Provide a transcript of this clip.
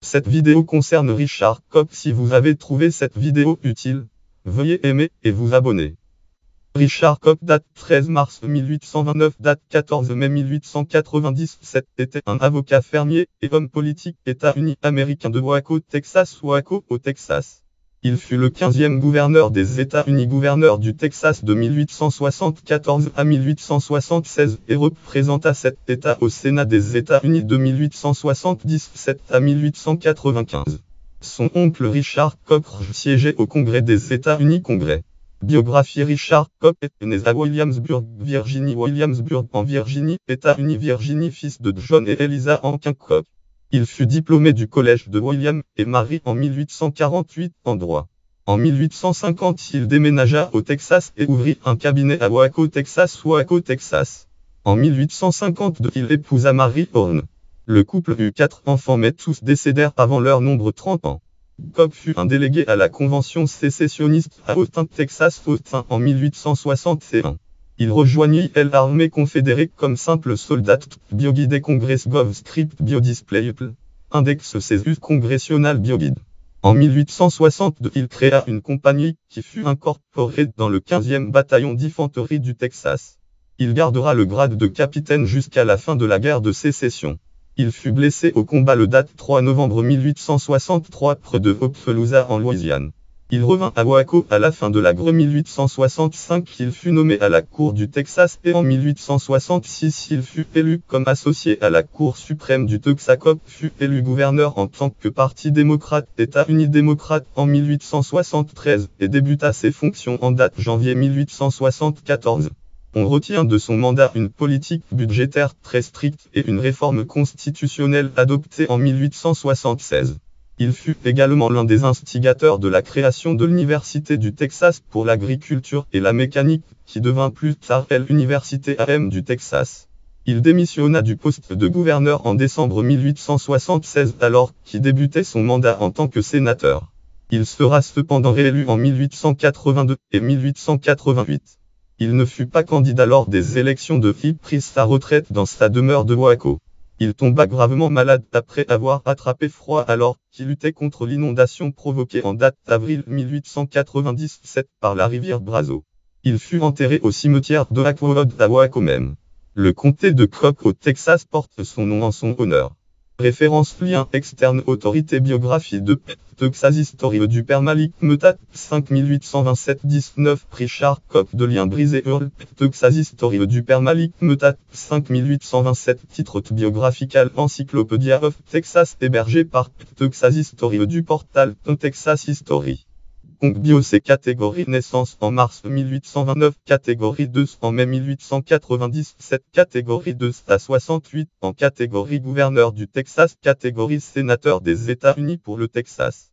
Cette vidéo concerne Richard Koch. Si vous avez trouvé cette vidéo utile, veuillez aimer et vous abonner. Richard Koch, date 13 mars 1829, date 14 mai 1897, était un avocat fermier et homme politique États-Unis américain de Waco, Texas, Waco, au Texas. Il fut le 15e gouverneur des États-Unis, gouverneur du Texas de 1874 à 1876 et représenta cet État au Sénat des États-Unis de 1877 à 1895. Son oncle Richard Koch siégeait au Congrès des États-Unis. Congrès. Biographie. Richard Koch est né à Williamsburg, Virginie. Williamsburg en Virginie, États-Unis, Virginie, fils de John et Eliza Hankin Koch. Il fut diplômé du collège de William et Mary en 1848 en droit. En 1850, il déménagea au Texas et ouvrit un cabinet à Waco, Texas. Waco, Texas. En 1852, il épousa Mary Horn. Le couple eut 4 enfants, mais tous décédèrent avant leur nombre 30 ans. Koch fut un délégué à la convention sécessionniste à Austin, Texas, Austin en 1861. Il rejoignit l'armée confédérée comme simple soldat. Bioguide Congress Gov Script Biodisplay Index CES Congressional Bioguide. En 1862, il créa une compagnie qui fut incorporée dans le 15e bataillon d'infanterie du Texas. Il gardera le grade de capitaine jusqu'à la fin de la guerre de sécession. Il fut blessé au combat le date 3 novembre 1863 près de Opelousas en Louisiane. Il revint à Waco à la fin de la guerre 1865. Il fut nommé à la Cour du Texas et en 1866 il fut élu comme associé à la Cour suprême du Texas. Koch fut élu gouverneur en tant que Parti démocrate, États-Unis démocrate en 1873 et débuta ses fonctions en date janvier 1874. On retient de son mandat une politique budgétaire très stricte et une réforme constitutionnelle adoptée en 1876. Il fut également l'un des instigateurs de la création de l'Université du Texas pour l'agriculture et la mécanique, qui devint plus tard l'Université AM du Texas. Il démissionna du poste de gouverneur en décembre 1876 alors qu'il débutait son mandat en tant que sénateur. Il sera cependant réélu en 1882 et 1888. Il ne fut pas candidat lors des élections de puis prit sa retraite dans sa demeure de Waco. Il tomba gravement malade après avoir attrapé froid alors qu'il luttait contre l'inondation provoquée en date d'avril 1897 par la rivière Brazos. Il fut enterré au cimetière de Lakewood à Waco même. Le comté de Koch au Texas porte son nom en son honneur. Référence lien externe autorité biographie de Texas History du Père Malik Metat 5827-19 Richard Koch de lien brisé Earl Texas History du Père Malik Metat 5827 titre biographical Encyclopedia of Texas hébergé par Texas History du portal Texas History. Bio c'est catégorie naissance en mars 1829, catégorie 2 en mai 1897, catégorie 2 à 68 en catégorie gouverneur du Texas, catégorie sénateur des États-Unis pour le Texas.